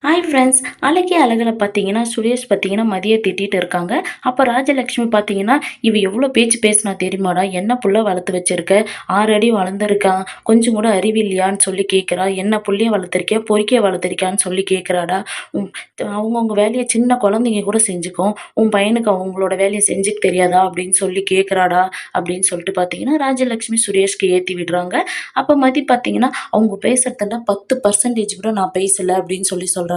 Hi friends. அழகே அழகுல பார்த்தீங்கன்னா, சுரேஷ் பார்த்தீங்கன்னா மதிய திட்டிட்டு இருக்காங்க. அப்ப ராஜலட்சுமி பார்த்தீங்கன்னா, "இவ எவ்ளோ பேச்சு பேசினா தெரியுமாடா? என்ன புள்ள வளர்த்து வச்சிருக்க? 6 அடி வளர்ந்துருக்கான். கொஞ்சம் கூட அறிவு இல்லையான்னு சொல்லி கேட்கிறா. என்ன புள்ளைய வளர்த்துருக்கியா? பொறுக்கிய வளர்த்துருக்கியான்னு சொல்லி கேட்கிறாடா. உம் அவங்கவங்க வேலைய சின்ன குழந்தைங்க கூட செஞ்சுக்கும். உன் பையனுக்கு அவங்களோட வேலைய செஞ்சுக்க தெரியாதா?" அப்படின்னு சொல்லி கேட்கிறாடா. அப்படின்னு சொல்லிட்டு பார்த்தீங்கன்னா, ராஜலட்சுமி சுரேஷ்க்கு ஏத்தி விடுறாங்க. அப்ப மதி பார்த்தீங்கன்னா, அவங்க பேசுறதுல 10% கூட நான் பேசல அப்படின்னு சொல்லி சொல்றாங்க.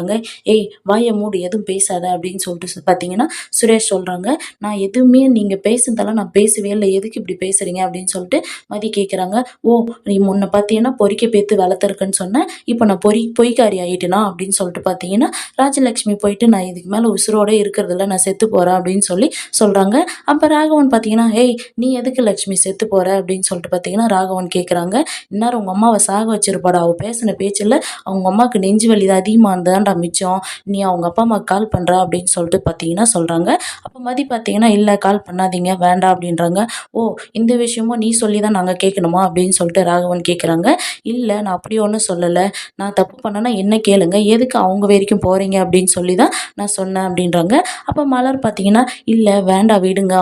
"ஏய் வாய மூடு, எதுவும் பேசாத" அப்படின்னு சொல்லிட்டு பார்த்தீங்கன்னா, சுரேஷ் சொல்றாங்க. "நான் எதுவுமே நீங்க பேசுனதெல்லாம் நான் பேசவே இல்ல. எதுக்கு இப்படி பேசுறீங்க?" அப்படின்னு சொல்லிட்டு மதி கேட்குறாங்க. "ஓ! நீ முன்ன பார்த்தீங்கன்னா பொறிக்க பேத்து வளர்த்துருக்குன்னு சொன்ன. இப்ப நான் பொய்க்காரி ஆயிட்டேனா?" அப்படின்னு சொல்லிட்டு பார்த்தீங்கன்னா, ராஜலட்சுமி போயிட்டு, "நான் இதுக்கு மேல உசுரோட இருக்கிறதில்ல. நான் செத்து போறேன்" அப்படின்னு சொல்லி சொல்றாங்க. அப்ப ராகவன் பார்த்தீங்கன்னா, "ஏய் நீ எதுக்கு லட்சுமி செத்து போற?" அப்படின்னு சொல்லிட்டு பார்த்தீங்கன்னா, ராகவன் கேட்குறாங்க. "இந்நேரம் உங்க அம்மாவ சாக வச்சிருப்பாடா. அவ பேசின பேச்சுல அவங்க அம்மாவுக்கு நெஞ்சு வலி தான் அதிகமா இருந்தான்டா மிச்சம். நீ அவங்க அப்பா அம்மாவுக்கு கால் பண்றா?" அப்படின்னு சொல்லிட்டு பார்த்தீங்கன்னா சொல்றாங்க. அப்ப மதி பார்த்தீங்கன்னா, "இல்ல கால் பண்ணாதீங்க, வேண்டாம்" அப்படின்றாங்க. "ஓ! இந்த விஷயமும் நீ சொல்லி தான் நாங்க கேட்கணுமா?" அப்படின்னு சொல்லிட்டு ராகவன் கேட்குறாங்க. "இல்ல நான் அப்படி ஒண்ணும் சொல்லல. நான் தப்பு பண்ணேன்னா என்ன கேளுங்க. எதுக்கு அவங்க வரைக்கும் போறீங்க அப்படின்னு சொல்லி தான் நான் சொன்னேன்" அப்படின்றாங்க. அப்ப மலர் பார்த்தீங்கன்னா, "இல்ல வேண்டாம் விடுங்க.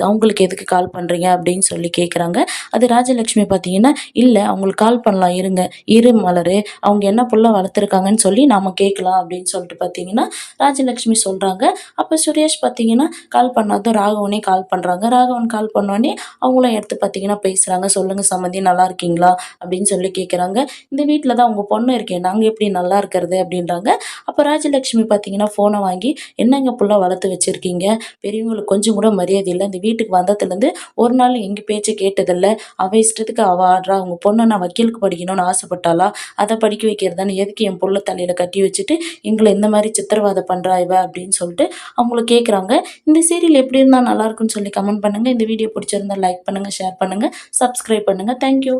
அவங்களுக்கு எதுக்கு கால் பண்றீங்க?" அப்படின்னு சொல்லி கேட்குறாங்க. அது ராஜலட்சுமி பார்த்தீங்கன்னா, "இல்ல அவங்களுக்கு கால் பண்ணலாம் இருங்க. இரு மலரு. அவங்க என்ன புள்ள வளர்த்துருக்காங்கன்னு சொல்லி நாம கேட்கலாம்" அப்படின்னு சொல்லிட்டு பார்த்தீங்கன்னா, ராஜலட்சுமி சொல்றாங்க. அப்ப சுரேஷ் பார்த்தீங்கன்னா, கால் பண்ணாதும் ராகவனே கால் பண்றாங்க. ராகவன் கால் பண்ணோனே அவங்களும் எடுத்து பார்த்தீங்கன்னா பேசுறாங்க. "சொல்லுங்க சம்மந்தி நல்லா இருக்கீங்களா?" அப்படின்னு சொல்லி கேட்குறாங்க. "இந்த வீட்ல தான் உங்க பொண்ணு இருக்கே. நாங்க எப்படி நல்லா இருக்கிறது?" அப்படின்றாங்க. அப்ப ராஜலட்சுமி பார்த்தீங்கன்னா ஃபோன வாங்கி, "என்னங்க புள்ள வளர்த்து வச்சிருக்கீங்க? பெரியவங்களுக்கு கொஞ்சம் கூட மரியாதை இல்ல. இந்த வீட்டுக்கு வந்ததுலேருந்து ஒரு நாள் எங்க பேச்ச கேட்டதில்ல. அவ இஷ்டத்துக்கு அவ ஆடுறா. உங்க பொண்ணு நான் வக்கீலுக்கு படிக்கணும்னு ஆசைப்பட்டாளா? அத படிக்க வைக்கிறதானே எதுக்கு என் புள்ள தலையில கட்டி வச்சுட்டு, எங்கள இந்த மாரி சித்திரவதை பண்றா இவ?" அப்படின்னு சொல்லிட்டு அவங்கள கேட்குறாங்க. இந்த சீரியல் எப்படி இருந்தா நல்லாயிருக்கும்னு சொல்லி கமெண்ட் பண்ணுங்க. இந்த வீடியோ பிடிச்சிருந்தா லைக் பண்ணுங்க, ஷேர் பண்ணுங்க, சப்ஸ்கிரைப் பண்ணுங்க. Thank you.